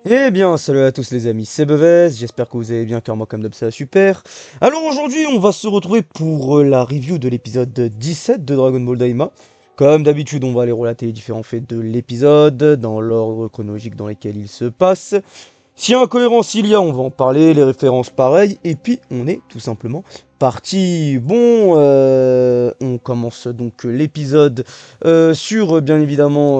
Eh bien, salut à tous les amis, c'est Bevez, j'espère que vous allez bien car moi comme d'hab ça va super. Alors aujourd'hui on va se retrouver pour la review de l'épisode 17 de Dragon Ball Daima. Comme d'habitude on va aller relater les différents faits de l'épisode, dans l'ordre chronologique dans lequel il se passe. Si incohérence il y a, on va en parler, les références pareilles, et puis on est tout simplement parti. Bon, on commence donc l'épisode sur, bien évidemment,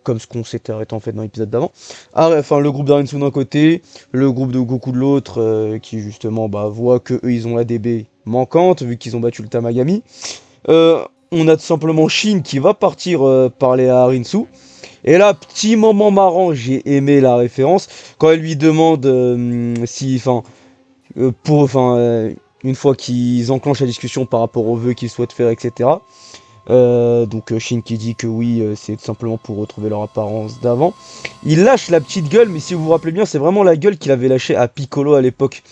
comme ce qu'on s'était arrêté en fait dans l'épisode d'avant. Ah, enfin, le groupe d'Arinsu d'un côté, le groupe de Goku de l'autre, qui justement bah, voit que eux ils ont la DB manquante, vu qu'ils ont battu le Tamagami. On a tout simplement Shin qui va partir parler à Arinsu. Et là, petit moment marrant, j'ai aimé la référence quand elle lui demande si, enfin, une fois qu'ils enclenchent la discussion par rapport aux vœux qu'ils souhaitent faire, etc. Donc Shin qui dit que oui, c'est tout simplement pour retrouver leur apparence d'avant. Il lâche la petite gueule, mais si vous vous rappelez bien, c'est vraiment la gueule qu'il avait lâchée à Piccolo à l'époque.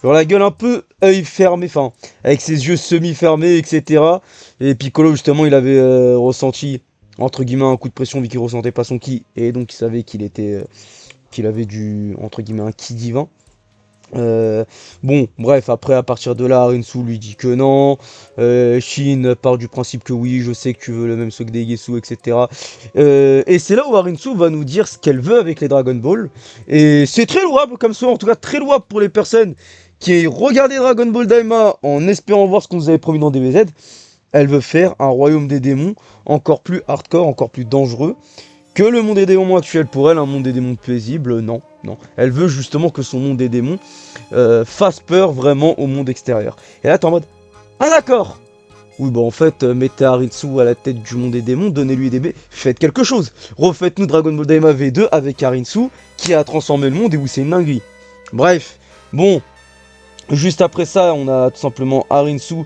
Genre la gueule un peu œil fermé, enfin, avec ses yeux semi-fermés, etc. Et Piccolo, justement, il avait ressenti, entre guillemets, un coup de pression vu qu'il ressentait pas son ki, et donc il savait qu'il était, qu'il avait du, entre guillemets, un ki divin. Euh, bon, bref, après, à partir de là, Rinsu lui dit que non. Shin part du principe que oui, je sais que tu veux le même truc des Gesu, etc. Et c'est là où Rinsu va nous dire ce qu'elle veut avec les Dragon Ball. Et c'est très louable, comme ça, en tout cas très louable pour les personnes qui regardaient Dragon Ball Daima en espérant voir ce qu'on nous avait promis dans DBZ. Elle veut faire un royaume des démons encore plus hardcore, encore plus dangereux que le monde des démons actuel pour elle, un monde des démons paisible, non, non. Elle veut justement que son monde des démons fasse peur vraiment au monde extérieur. Et là, t'es en mode, ah d'accord. Oui, bah en fait, mettez Haritsu à la tête du monde des démons, donnez-lui des baies, faites quelque chose. Refaites-nous Dragon Ball Daima V2 avec Haritsu qui a transformé le monde et où c'est une dinguerie. Bref, bon, juste après ça, on a tout simplement Harinsu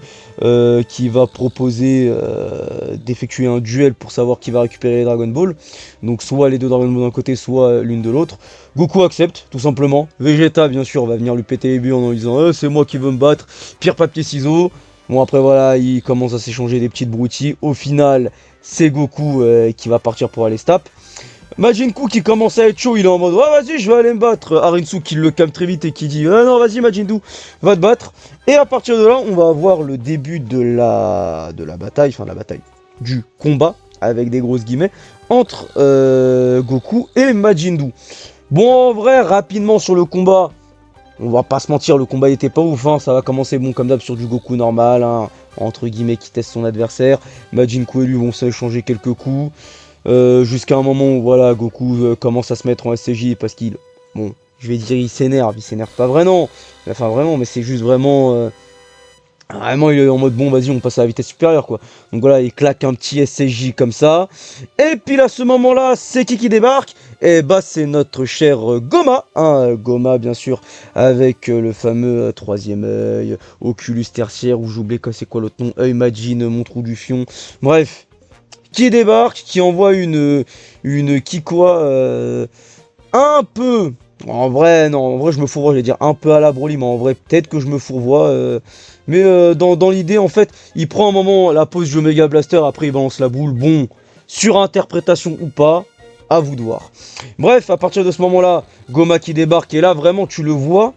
qui va proposer d'effectuer un duel pour savoir qui va récupérer les Dragon Ball. Donc soit les deux Dragon Ball d'un côté, soit l'une de l'autre. Goku accepte, tout simplement. Vegeta, bien sûr, va venir lui péter les bulles en disant c'est moi qui veux me battre. Pierre, papier, ciseaux. Bon, après voilà, il commence à s'échanger des petites broutilles. Au final, c'est Goku qui va partir pour aller se taper. Majin Buu qui commence à être chaud, il est en mode ouais vas-y je vais aller me battre. Harinsu qui le calme très vite et qui dit non vas-y Majin Buu va te battre. Et à partir de là on va avoir le début de la bataille, enfin la bataille du combat avec des grosses guillemets entre Goku et Majin Buu. Bon en vrai rapidement sur le combat, on va pas se mentir le combat était pas ouf, hein. Ça va commencer bon comme d'hab sur du Goku normal, hein, entre guillemets qui teste son adversaire. Majin Buu et lui vont s'échanger quelques coups. Jusqu'à un moment où voilà, Goku commence à se mettre en SCJ parce qu'il, bon, je vais dire il s'énerve pas vraiment, enfin vraiment, mais c'est juste vraiment, vraiment il est en mode bon vas-y on passe à la vitesse supérieure quoi. Donc voilà, il claque un petit SCJ comme ça, et puis à ce moment-là, c'est qui débarque? Et bah c'est notre cher Goma, hein, Goma bien sûr, avec le fameux troisième œil, Oculus tertiaire, ou j'oublie c'est quoi l'autre nom, œil Majin, mon trou du fion, bref qui débarque, qui envoie une Kikoa un peu. En vrai, non, en vrai, je me fourvoie, je vais dire un peu à la Broly, mais en vrai, peut-être que je me fourvoie. Mais dans l'idée, en fait, il prend un moment la pose du Omega Blaster, après il balance la boule. Bon, sur interprétation ou pas, à vous de voir. Bref, à partir de ce moment-là, Goma qui débarque, et là, vraiment, tu le vois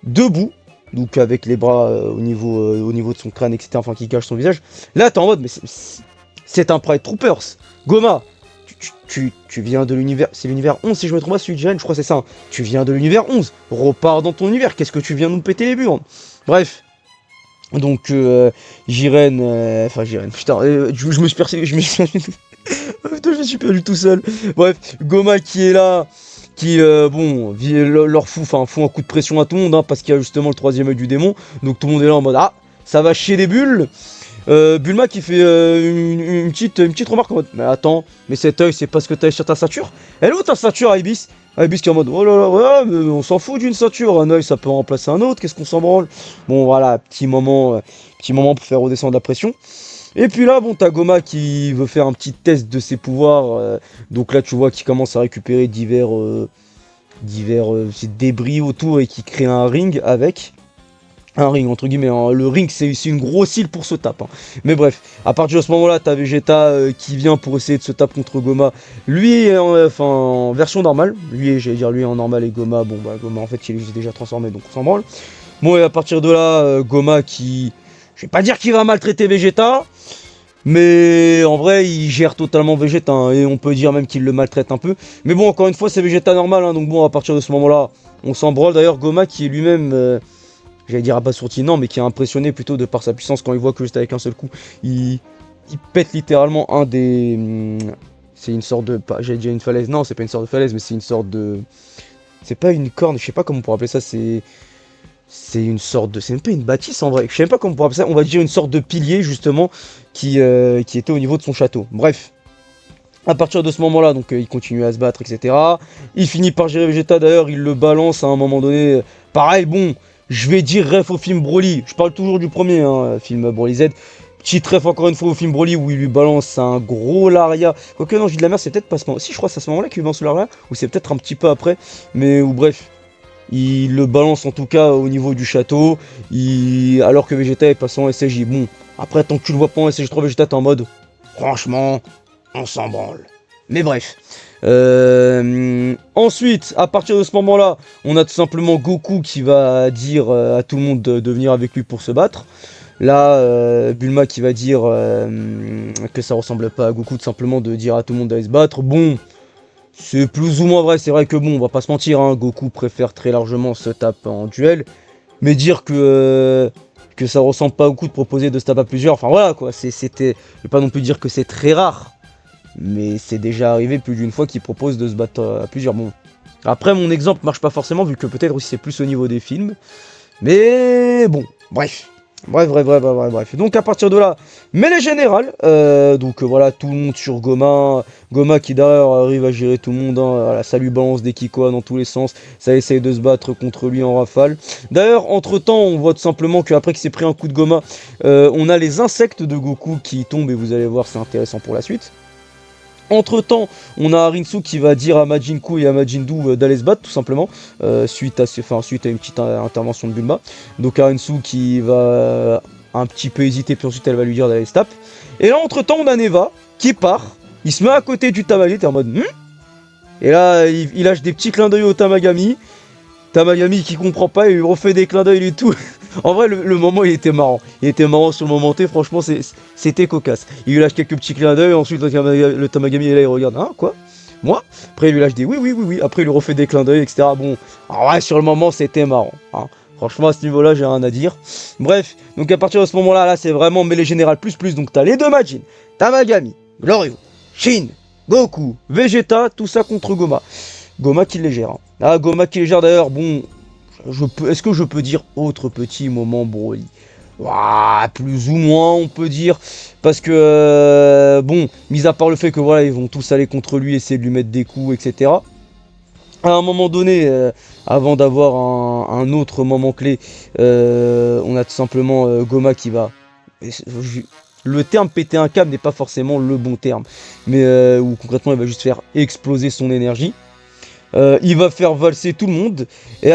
debout. Donc avec les bras au niveau de son crâne, etc. Enfin, qui cache son visage. Là, t'es en mode, mais c'est un Pride Troopers. Goma, tu viens de l'univers. C'est l'univers 11 si je me trompe pas, celui de Jiren, je crois que c'est ça. Hein. Tu viens de l'univers 11. Repars dans ton univers. Qu'est-ce que tu viens nous péter les burnes? Bref. Donc, Jiren. Enfin, Jiren. Putain, je me suis perdu. Putain, je me suis perdu tout seul. Bref, Goma qui est là. Qui, bon, leur fout un coup de pression à tout le monde. Hein, parce qu'il y a justement le troisième œil du démon. Donc, tout le monde est là en mode ah, ça va chier des bulles. Bulma qui fait une petite remarque en mode mais attends, mais cet œil c'est pas ce que t'as sur ta ceinture? Elle est où ta ceinture Ibis? Ibis qui est en mode oh là là, ouais, mais on s'en fout d'une ceinture, un œil ça peut remplacer un autre, qu'est-ce qu'on s'en branle? Bon voilà, petit moment pour faire redescendre la pression. Et puis là, bon, t'as Goma qui veut faire un petit test de ses pouvoirs. Donc là, tu vois qu'il commence à récupérer divers débris autour et qui crée un ring avec. un ring entre guillemets, hein. Le ring c'est une grosse île pour se taper, hein. Mais bref, à partir de ce moment là t'as Vegeta qui vient pour essayer de se taper contre Goma. Lui en version normale, j'allais dire lui en normal, et Goma, bon bah Goma en fait il est déjà transformé donc on s'en branle. Bon, et à partir de là Goma qui, je vais pas dire qu'il va maltraiter Vegeta, mais en vrai il gère totalement Vegeta, hein, et on peut dire même qu'il le maltraite un peu. Mais bon, encore une fois c'est Vegeta normal, hein, donc bon, à partir de ce moment là on s'en branle. D'ailleurs Goma qui est lui-même j'allais dire abasourdi, non, mais qui est impressionné plutôt de par sa puissance quand il voit que juste avec un seul coup, il pète littéralement un des... c'est une sorte de... J'allais dire une falaise, non, c'est pas une sorte de falaise, mais c'est une sorte de... C'est pas une corne, je sais pas comment on pourrait appeler ça, c'est une sorte de... C'est même pas une bâtisse en vrai, je sais même pas comment on pourrait appeler ça, on va dire une sorte de pilier justement qui était au niveau de son château. Bref. À partir de ce moment-là, donc il continue à se battre, etc. Il finit par gérer Vegeta, d'ailleurs, il le balance à un moment donné. Pareil, bon, je vais dire ref au film Broly. Je parle toujours du premier, hein, film Broly Z. Petit ref encore une fois au film Broly où il lui balance un gros Laria. Quoique non, je dis de la merde, c'est peut-être pas ce moment. Si, je crois que c'est à ce moment-là qu'il lui balance le Laria, ou c'est peut-être un petit peu après. Mais ou bref, il le balance en tout cas au niveau du château. Alors que Vegeta est passé en SSJ. Bon, après, tant que tu le vois pas en SSJ3, Vegeta, t'es en mode, franchement, on s'en branle. Mais bref. Ensuite, à partir de ce moment-là, on a tout simplement Goku qui va dire à tout le monde de venir avec lui pour se battre. Là, Bulma qui va dire que ça ressemble pas à Goku, tout simplement de dire à tout le monde d'aller se battre. Bon, c'est plus ou moins vrai. C'est vrai que bon, on va pas se mentir, hein, Goku préfère très largement se taper en duel. Mais dire que ça ressemble pas à Goku de proposer de se taper à plusieurs, enfin voilà quoi, c'était... Je vais pas non plus dire que c'est très rare. Mais c'est déjà arrivé plus d'une fois qu'il propose de se battre à plusieurs. Bon, après mon exemple marche pas forcément vu que peut-être aussi c'est plus au niveau des films. Mais bon, bref. Bref. Donc à partir de là, mêlée générale. Voilà, tout le monde sur Goma. Goma qui d'ailleurs arrive à gérer tout le monde, hein. Voilà, ça lui balance des Kikoa dans tous les sens. Ça essaye de se battre contre lui en rafale. D'ailleurs, entre temps, on voit tout simplement qu'après qu'il s'est pris un coup de Goma, on a les insectes de Goku qui tombent et vous allez voir, c'est intéressant pour la suite. Entre temps, on a Arinsu qui va dire à Majinku et à Majindu d'aller se battre tout simplement, suite à une petite intervention de Bulma. Donc Arinsu qui va un petit peu hésiter, puis ensuite elle va lui dire d'aller se taper. Et là, entre temps, on a Neva qui part, il se met à côté du Tamagami, t'es en mode et là, il lâche des petits clins d'œil au Tamagami. Tamagami qui comprend pas, il lui refait des clins d'œil et tout. En vrai, le moment, il était marrant. Il était marrant sur le moment T, franchement, c'était cocasse. Il lui lâche quelques petits clins d'œil, ensuite le Tamagami est là, il regarde, hein, quoi? Moi? Après, il lui lâche des oui. Après, il lui refait des clins d'œil, etc. Bon, en vrai, sur le moment, c'était marrant, hein. Franchement, à ce niveau-là, j'ai rien à dire. Bref, donc à partir de ce moment-là, là, c'est vraiment mêlée générale plus. Donc, t'as les deux Majin, Tamagami, Gloryu, Shin, Goku, Vegeta, tout ça contre Goma. Goma qui les gère, hein. Ah, Goma qui les gère d'ailleurs, bon, est-ce que je peux dire autre petit moment Broly? Ouah, plus ou moins on peut dire, parce que, bon, mis à part le fait que voilà, ils vont tous aller contre lui, essayer de lui mettre des coups, etc. À un moment donné, avant d'avoir un autre moment clé, on a tout simplement Goma qui va... Le terme péter un câble n'est pas forcément le bon terme, mais où concrètement il va juste faire exploser son énergie. Il va faire valser tout le monde et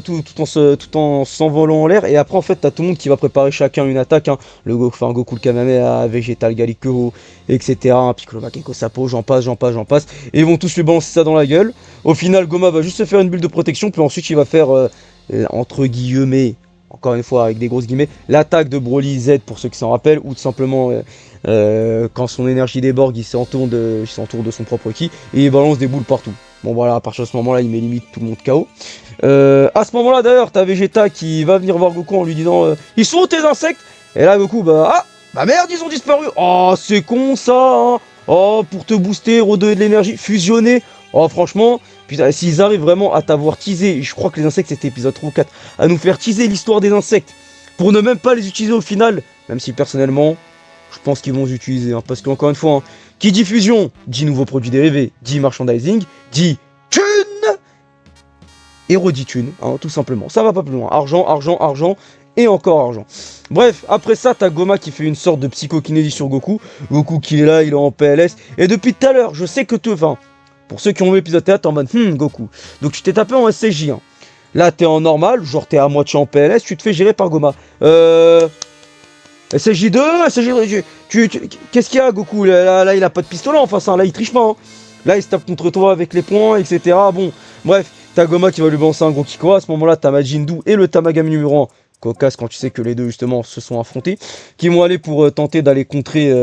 tout en s'envolant en l'air, et après en fait t'as tout le monde qui va préparer chacun une attaque, hein. Goku le Kamehameha, Vegeta le Galikyo, etc. Piccolo Makeko Sapo, j'en passe, et ils vont tous lui balancer ça dans la gueule. Au final Goma va juste se faire une bulle de protection, puis ensuite il va faire entre guillemets, encore une fois avec des grosses guillemets, l'attaque de Broly Z pour ceux qui s'en rappellent, ou tout simplement quand son énergie déborde, il s'entoure de son propre ki et il balance des boules partout. Bon voilà, à partir de ce moment-là, il met limite tout le monde KO. À ce moment-là d'ailleurs, t'as Vegeta qui va venir voir Goku en lui disant ils sont où tes insectes? Et là Goku, bah merde, ils ont disparu. Oh, c'est con ça, hein. Oh, pour te booster, redonner de l'énergie, fusionner. Oh, franchement, putain, s'ils arrivent vraiment à t'avoir teasé, je crois que les insectes c'était épisode 3 ou 4, à nous faire teaser l'histoire des insectes, pour ne même pas les utiliser au final, même si personnellement, je pense qu'ils vont les utiliser, hein, parce qu'encore une fois, hein, qui dit fusion, dit nouveaux produits dérivés, dit merchandising, dit thune, et redit thune, hein, tout simplement. Ça va pas plus loin, argent, et encore argent. Bref, après ça, t'as Goma qui fait une sorte de psychokinésie sur Goku, Goku qui est là, il est en PLS, et depuis tout à l'heure, je sais que pour ceux qui ont vu l'épisode 4, en mode Goku. Donc tu t'es tapé en SCJ, hein. Là, t'es en normal, genre t'es à moitié en PLS, tu te fais gérer par Goma. SJ2, SJ2, qu'est-ce qu'il y a, Goku? Là, il a pas de pistolet en face, hein. Là, il triche pas. Hein. Là, il se tape contre toi avec les poings, etc. Bon, bref, t'as Goma qui va lui balancer un gros Kiko. À ce moment-là, t'as Majin Buu et le Tamagami numéro 1. Cocasse quand tu sais que les deux, justement, se sont affrontés. Qui vont aller pour tenter d'aller contrer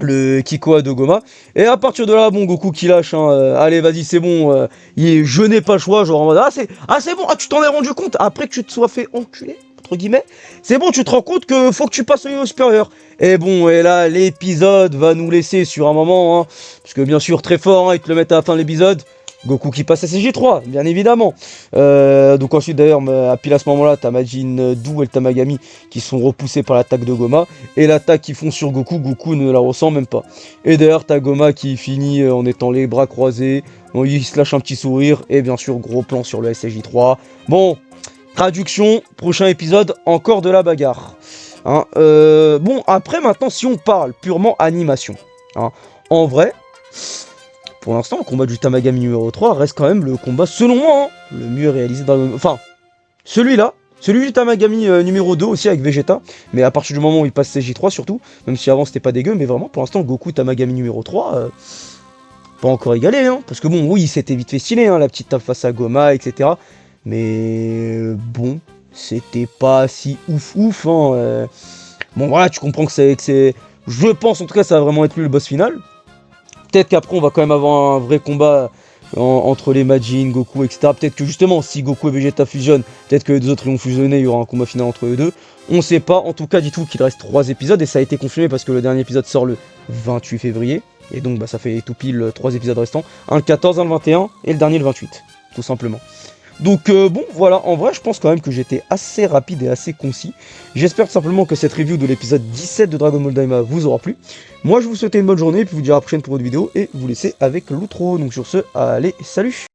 le Kikoa de Goma. Et à partir de là, bon, Goku qui lâche, hein, allez, vas-y, c'est bon. Je n'ai pas le choix, genre en mode, c'est bon, tu t'en es rendu compte après que tu te sois fait enculer, entre guillemets. C'est bon, tu te rends compte que faut que tu passes au niveau supérieur. Et bon, et là, l'épisode va nous laisser sur un moment, hein, parce que bien sûr, très fort, hein, ils te le mettent à la fin de l'épisode. Goku qui passe à CJ3, bien évidemment. Donc ensuite d'ailleurs, à pile à ce moment-là, t'as Majin Buu et le Tamagami qui sont repoussés par l'attaque de Goma. Et l'attaque qu'ils font sur Goku, Goku ne la ressent même pas. Et d'ailleurs, t'as Goma qui finit en étant les bras croisés. Il se lâche un petit sourire. Et bien sûr, gros plan sur le SJ3. Bon, traduction, prochain épisode, encore de la bagarre. Hein, bon, après maintenant, si on parle purement animation. Hein, en vrai... Pour l'instant, le combat du Tamagami numéro 3 reste quand même le combat, selon moi, hein, le mieux réalisé dans le... Enfin, celui-là, celui du Tamagami numéro 2 aussi avec Vegeta, mais à partir du moment où il passe CJ3 surtout, même si avant c'était pas dégueu, mais vraiment pour l'instant, Goku Tamagami numéro 3, pas encore égalé, hein, parce que bon, oui, c'était vite fait stylé, hein, la petite tape face à Goma, etc. Mais bon, c'était pas si ouf, hein. Bon, voilà, tu comprends que c'est... Je pense, en tout cas, ça va vraiment être lui le boss final. Peut-être qu'après on va quand même avoir un vrai combat entre les Majin, Goku, etc. Peut-être que justement si Goku et Vegeta fusionnent, peut-être que les deux autres ils vont fusionner, il y aura un combat final entre eux deux. On sait pas, en tout cas dites-vous qu'il reste 3 épisodes et ça a été confirmé parce que le dernier épisode sort le 28 février. Et donc bah, ça fait tout pile 3 épisodes restants. Un le 14, un le 21 et le dernier le 28, tout simplement. Donc bon voilà, en vrai je pense quand même que j'étais assez rapide et assez concis. J'espère tout simplement que cette review de l'épisode 17 de Dragon Ball Daima vous aura plu. Moi je vous souhaite une bonne journée et puis vous dis à la prochaine pour une autre vidéo et vous laissez avec l'outro. Donc sur ce, allez, salut!